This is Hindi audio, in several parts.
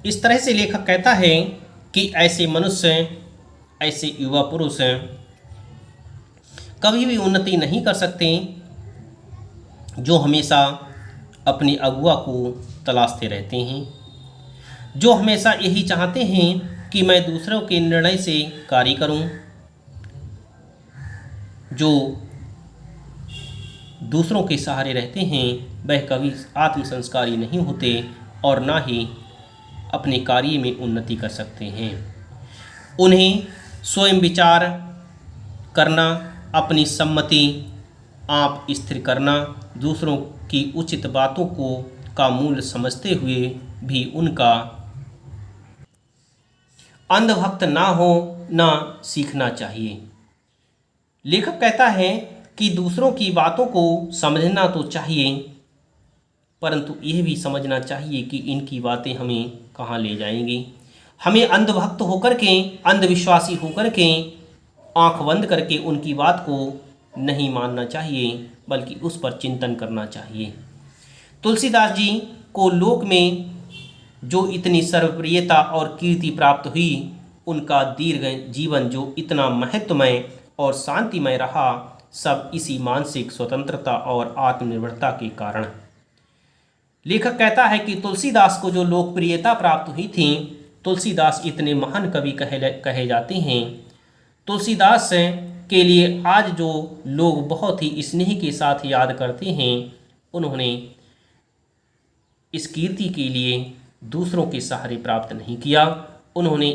इस तरह से लेखक कहता है कि ऐसे मनुष्य, ऐसे युवा पुरुष कभी भी उन्नति नहीं कर सकते जो हमेशा अपने अगुआ को तलाशते रहते हैं, जो हमेशा यही चाहते हैं कि मैं दूसरों के निर्णय से कार्य करूं, जो दूसरों के सहारे रहते हैं वह कभी आत्मसंस्कारी नहीं होते और ना ही अपने कार्य में उन्नति कर सकते हैं। उन्हें स्वयं विचार करना, अपनी सम्मति आप स्थिर करना, दूसरों की उचित बातों को का मूल्य समझते हुए भी उनका अंधभक्त ना हो ना सीखना चाहिए। लेखक कहता है कि दूसरों की बातों को समझना तो चाहिए, परंतु यह भी समझना चाहिए कि इनकी बातें हमें कहाँ ले जाएंगी। हमें अंधभक्त होकर के, अंधविश्वासी होकर के, आंख बंद करके उनकी बात को नहीं मानना चाहिए, बल्कि उस पर चिंतन करना चाहिए। तुलसीदास जी को लोक में जो इतनी सर्वप्रियता और कीर्ति प्राप्त हुई, उनका दीर्घ जीवन जो इतना महत्वमय और शांतिमय रहा, सब इसी मानसिक स्वतंत्रता और आत्मनिर्भरता के कारण। लेखक कहता है कि तुलसीदास को जो लोकप्रियता प्राप्त हुई थी, तुलसीदास इतने महान कवि कहे जाते हैं। तुलसीदास के लिए आज जो लोग बहुत ही स्नेह के साथ याद करते हैं, उन्होंने इस कीर्ति के लिए दूसरों के सहारे प्राप्त नहीं किया। उन्होंने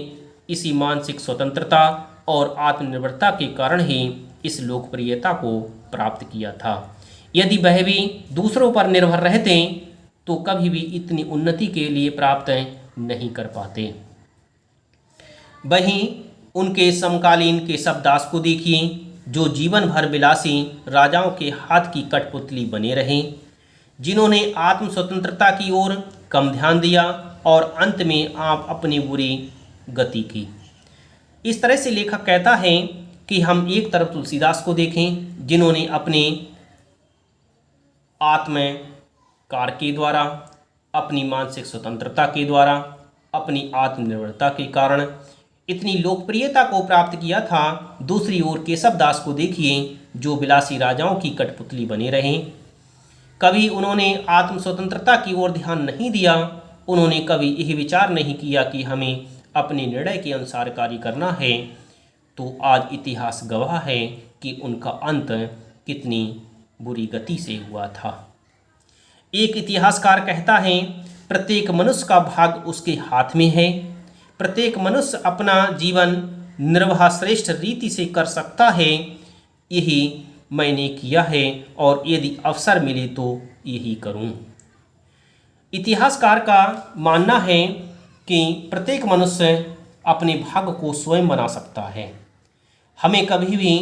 इसी मानसिक स्वतंत्रता और आत्मनिर्भरता के कारण ही इस लोकप्रियता को प्राप्त किया था। यदि वह भी दूसरों पर निर्भर रहते तो कभी भी इतनी उन्नति के लिए प्राप्त नहीं कर पाते। वहीं उनके समकालीन केशवदास को देखिए, जो जीवन भर विलासी राजाओं के हाथ की कठपुतली बने रहे, जिन्होंने आत्म स्वतंत्रता की ओर कम ध्यान दिया और अंत में आप अपनी बुरी गति की। इस तरह से लेखक कहता है कि हम एक तरफ तुलसीदास को देखें, जिन्होंने अपने आत्म कार्य के द्वारा, अपनी मानसिक स्वतंत्रता के द्वारा, अपनी आत्मनिर्भरता के कारण इतनी लोकप्रियता को प्राप्त किया था। दूसरी ओर केशवदास को देखिए, जो विलासी राजाओं की कठपुतली बने रहे। कभी उन्होंने आत्म स्वतंत्रता की ओर ध्यान नहीं दिया। उन्होंने कभी यह विचार नहीं किया कि हमें अपने निर्णय के अनुसार कार्य करना है। तो आज इतिहास गवाह है कि उनका अंत कितनी बुरी गति से हुआ था। एक इतिहासकार कहता है, प्रत्येक मनुष्य का भाग्य उसके हाथ में है। प्रत्येक मनुष्य अपना जीवन निर्वाह श्रेष्ठ रीति से कर सकता है। यही मैंने किया है और यदि अवसर मिले तो यही करूं। इतिहासकार का मानना है कि प्रत्येक मनुष्य अपने भाग्य को स्वयं बना सकता है। हमें कभी भी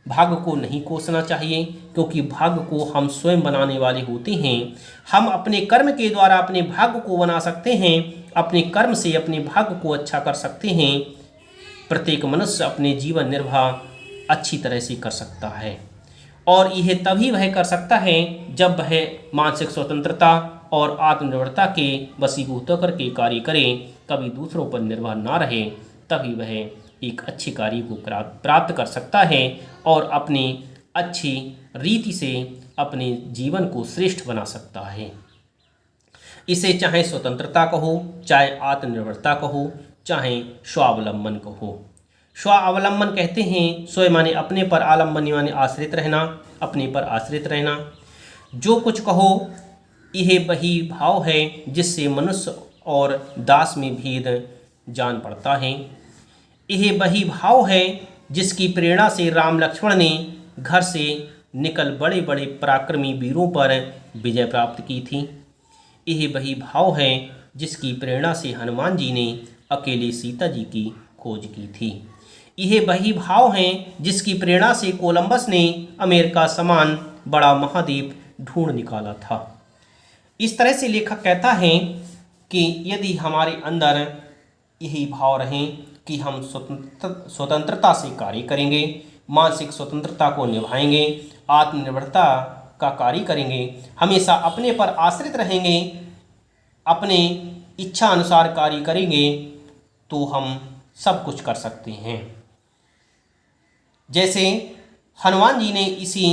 भाग्य को नहीं कोसना चाहिए, क्योंकि भाग्य को हम स्वयं बनाने वाले होते हैं। हम अपने कर्म के द्वारा अपने भाग्य को बना सकते हैं। अपने कर्म से अपने भाग्य को अच्छा कर सकते हैं। प्रत्येक मनुष्य अपने जीवन निर्वाह अच्छी तरह से कर सकता है, और यह तभी वह कर सकता है जब वह मानसिक स्वतंत्रता और आत्मनिर्भरता के वशीभूत होकर के कार्य करे, कभी दूसरों पर निर्भर ना रहे। तभी वह एक अच्छे कार्य को प्राप्त कर सकता है और अपनी अच्छी रीति से अपने जीवन को श्रेष्ठ बना सकता है। इसे चाहे स्वतंत्रता कहो, चाहे आत्मनिर्भरता कहो, चाहे स्वावलंबन कहो। स्वावलंबन कहते हैं स्वयं माने अपने पर, आलम्बन माने आश्रित रहना, अपने पर आश्रित रहना। जो कुछ कहो यह वही भाव है जिससे मनुष्य और दास में भेद जान पड़ता है। यह वही भाव है जिसकी प्रेरणा से राम लक्ष्मण ने घर से निकल बड़े बड़े पराक्रमी वीरों पर विजय प्राप्त की थी। यह वही भाव है जिसकी प्रेरणा से हनुमान जी ने अकेले सीता जी की खोज की थी। यह वही भाव है जिसकी प्रेरणा से कोलंबस ने अमेरिका समान बड़ा महाद्वीप ढूंढ निकाला था। इस तरह से लेखक कहता है कि यदि हमारे अंदर यही भाव रहे कि हम स्वतंत्रता से कार्य करेंगे, मानसिक स्वतंत्रता को निभाएंगे, आत्मनिर्भरता का कार्य करेंगे, हमेशा अपने पर आश्रित रहेंगे, अपने इच्छा अनुसार कार्य करेंगे तो हम सब कुछ कर सकते हैं। जैसे हनुमान जी ने इसी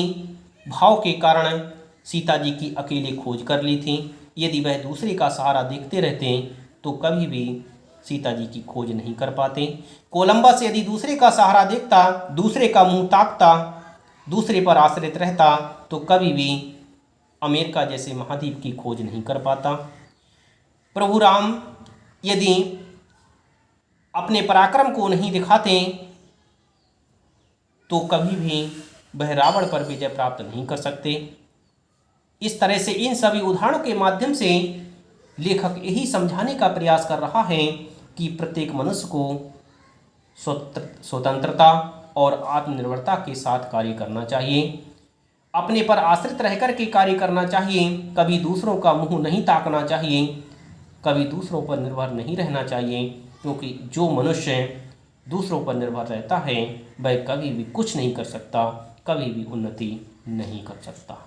भाव के कारण सीता जी की अकेले खोज कर ली थी। यदि वह दूसरे का सहारा देखते रहते तो कभी भी सीता जी की खोज नहीं कर पाते। कोलंबस यदि दूसरे का सहारा देखता, दूसरे का मुंह ताकता, दूसरे पर आश्रित रहता तो कभी भी अमेरिका जैसे महाद्वीप की खोज नहीं कर पाता। प्रभु राम यदि अपने पराक्रम को नहीं दिखाते तो कभी भी वह रावण पर विजय प्राप्त नहीं कर सकते। इस तरह से इन सभी उदाहरणों के माध्यम से लेखक यही समझाने का प्रयास कर रहा है कि प्रत्येक मनुष्य को स्वतंत्रता और आत्मनिर्भरता के साथ कार्य करना चाहिए, अपने पर आश्रित रहकर के कार्य करना चाहिए, कभी दूसरों का मुंह नहीं ताकना चाहिए, कभी दूसरों पर निर्भर नहीं रहना चाहिए, क्योंकि जो मनुष्य दूसरों पर निर्भर रहता है वह कभी भी कुछ नहीं कर सकता, कभी भी उन्नति नहीं कर सकता।